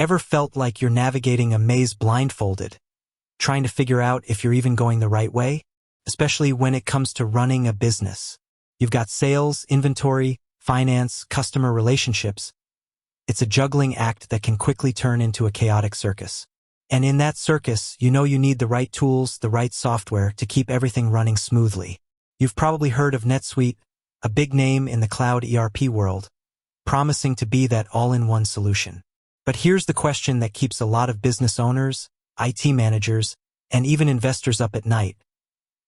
Ever felt like you're navigating a maze blindfolded, trying to figure out if you're even going the right way? Especially when it comes to running a business. You've got sales, inventory, finance, customer relationships. It's a juggling act that can quickly turn into a chaotic circus. And in that circus, you know you need the right tools, the right software to keep everything running smoothly. You've probably heard of NetSuite, a big name in the cloud ERP world, promising to be that all-in-one solution. But here's the question that keeps a lot of business owners, IT managers, and even investors up at night.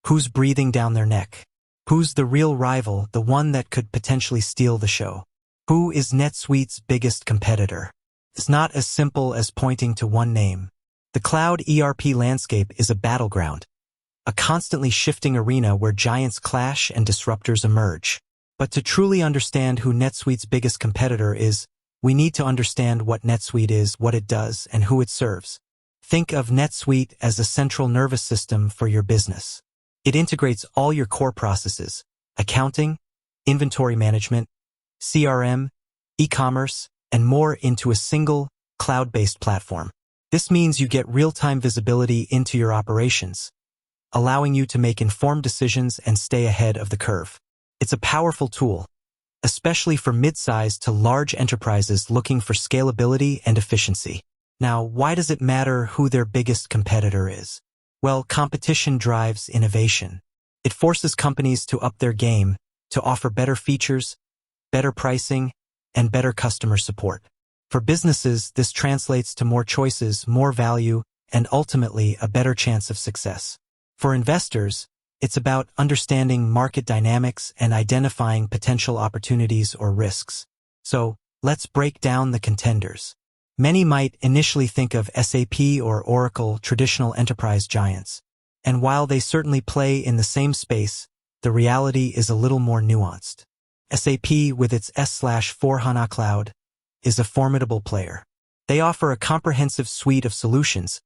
Who's breathing down their neck? Who's the real rival, the one that could potentially steal the show? Who is NetSuite's biggest competitor? It's not as simple as pointing to one name. The cloud ERP landscape is a battleground, a constantly shifting arena where giants clash and disruptors emerge. But to truly understand who NetSuite's biggest competitor is, we need to understand what NetSuite is, what it does, and who it serves. Think of NetSuite as a central nervous system for your business. It integrates all your core processes, accounting, inventory management, CRM, e-commerce, and more into a single, cloud-based platform. This means you get real-time visibility into your operations, allowing you to make informed decisions and stay ahead of the curve. It's a powerful tool, especially for mid-sized to large enterprises looking for scalability and efficiency. Now, why does it matter who their biggest competitor is? Well, competition drives innovation. It forces companies to up their game, to offer better features, better pricing, and better customer support. For businesses, this translates to more choices, more value, and ultimately a better chance of success. For investors, it's about understanding market dynamics and identifying potential opportunities or risks. So, let's break down the contenders. Many might initially think of SAP or Oracle, traditional enterprise giants. And while they certainly play in the same space, the reality is a little more nuanced. SAP, with its S/4HANA Cloud, is a formidable player. They offer a comprehensive suite of solutions,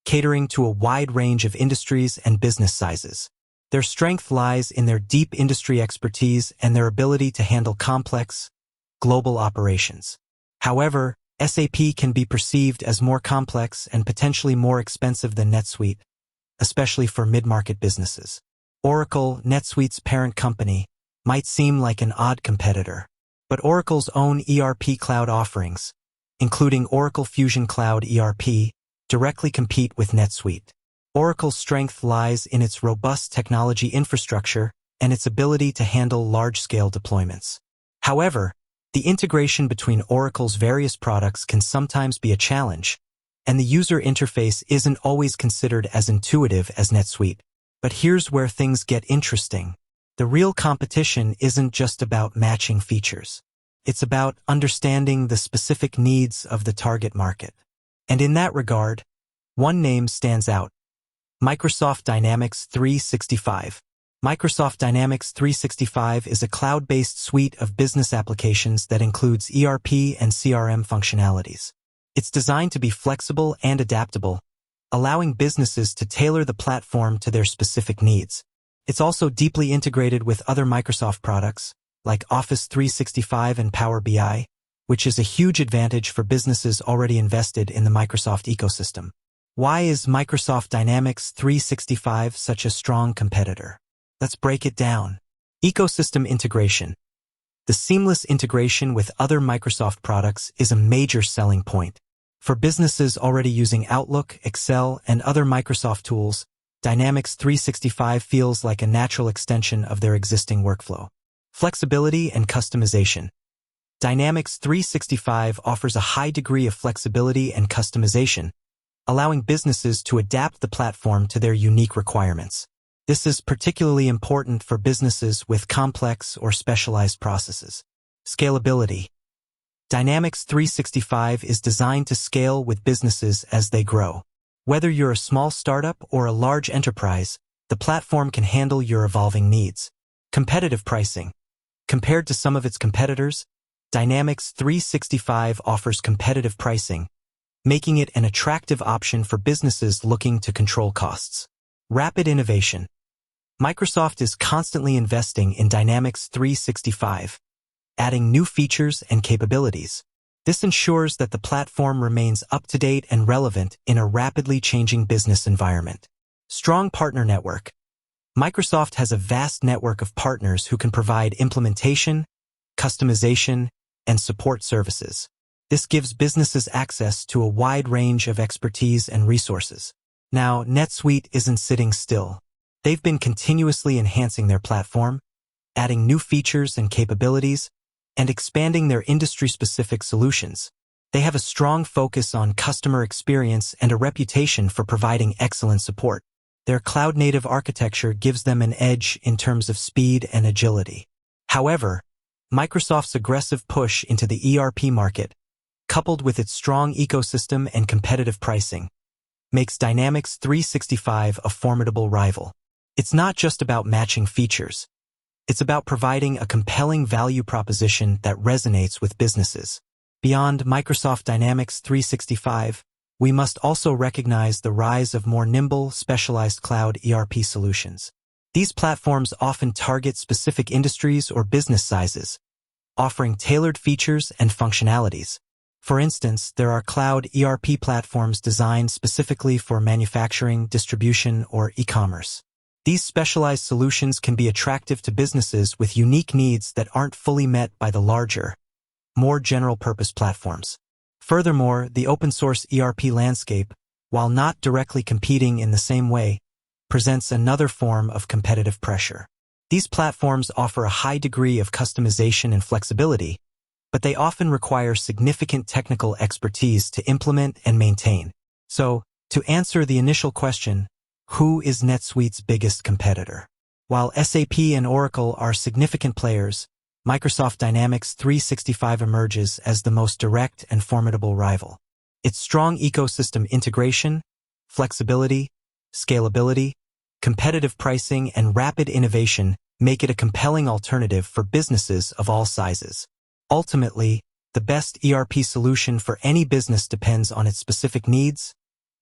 catering to a wide range of industries and business sizes. Their strength lies in their deep industry expertise and their ability to handle complex, global operations. However, SAP can be perceived as more complex and potentially more expensive than NetSuite, especially for mid-market businesses. Oracle, NetSuite's parent company, might seem like an odd competitor, but Oracle's own ERP cloud offerings, including Oracle Fusion Cloud ERP, directly compete with NetSuite. Oracle's strength lies in its robust technology infrastructure and its ability to handle large-scale deployments. However, the integration between Oracle's various products can sometimes be a challenge, and the user interface isn't always considered as intuitive as NetSuite. But here's where things get interesting. The real competition isn't just about matching features. It's about understanding the specific needs of the target market. And in that regard, one name stands out: Microsoft Dynamics 365. Microsoft Dynamics 365 is a cloud-based suite of business applications that includes ERP and CRM functionalities. It's designed to be flexible and adaptable, allowing businesses to tailor the platform to their specific needs. It's also deeply integrated with other Microsoft products, like Office 365 and Power BI, which is a huge advantage for businesses already invested in the Microsoft ecosystem. Why is Microsoft Dynamics 365 such a strong competitor? Let's break it down. Ecosystem integration. The seamless integration with other Microsoft products is a major selling point. For businesses already using Outlook, Excel, and other Microsoft tools, Dynamics 365 feels like a natural extension of their existing workflow. Flexibility and customization. Dynamics 365 offers a high degree of flexibility and customization, allowing businesses to adapt the platform to their unique requirements. This is particularly important for businesses with complex or specialized processes. Scalability. Dynamics 365 is designed to scale with businesses as they grow. Whether you're a small startup or a large enterprise, the platform can handle your evolving needs. Competitive pricing. Compared to some of its competitors, Dynamics 365 offers competitive pricing, making it an attractive option for businesses looking to control costs. Rapid innovation. Microsoft is constantly investing in Dynamics 365, adding new features and capabilities. This ensures that the platform remains up-to-date and relevant in a rapidly changing business environment. Strong partner network. Microsoft has a vast network of partners who can provide implementation, customization, and support services. This gives businesses access to a wide range of expertise and resources. Now, NetSuite isn't sitting still. They've been continuously enhancing their platform, adding new features and capabilities, and expanding their industry-specific solutions. They have a strong focus on customer experience and a reputation for providing excellent support. Their cloud-native architecture gives them an edge in terms of speed and agility. However, Microsoft's aggressive push into the ERP market, coupled with its strong ecosystem and competitive pricing, makes Dynamics 365 a formidable rival. It's not just about matching features. It's about providing a compelling value proposition that resonates with businesses. Beyond Microsoft Dynamics 365, we must also recognize the rise of more nimble, specialized cloud ERP solutions. These platforms often target specific industries or business sizes, offering tailored features and functionalities. For instance, there are cloud ERP platforms designed specifically for manufacturing, distribution, or e-commerce. These specialized solutions can be attractive to businesses with unique needs that aren't fully met by the larger, more general-purpose platforms. Furthermore, the open-source ERP landscape, while not directly competing in the same way, presents another form of competitive pressure. These platforms offer a high degree of customization and flexibility, but they often require significant technical expertise to implement and maintain. So, to answer the initial question, who is NetSuite's biggest competitor? While SAP and Oracle are significant players, Microsoft Dynamics 365 emerges as the most direct and formidable rival. Its strong ecosystem integration, flexibility, scalability, competitive pricing, and rapid innovation make it a compelling alternative for businesses of all sizes. Ultimately, the best ERP solution for any business depends on its specific needs,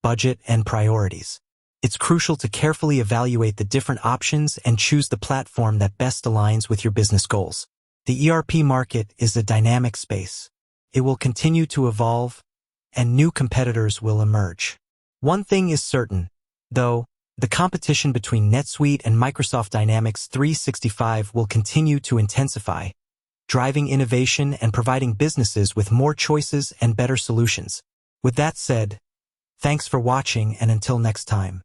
budget, and priorities. It's crucial to carefully evaluate the different options and choose the platform that best aligns with your business goals. The ERP market is a dynamic space. It will continue to evolve, and new competitors will emerge. One thing is certain, though, the competition between NetSuite and Microsoft Dynamics 365 will continue to intensify, driving innovation and providing businesses with more choices and better solutions. With that said, thanks for watching, and until next time.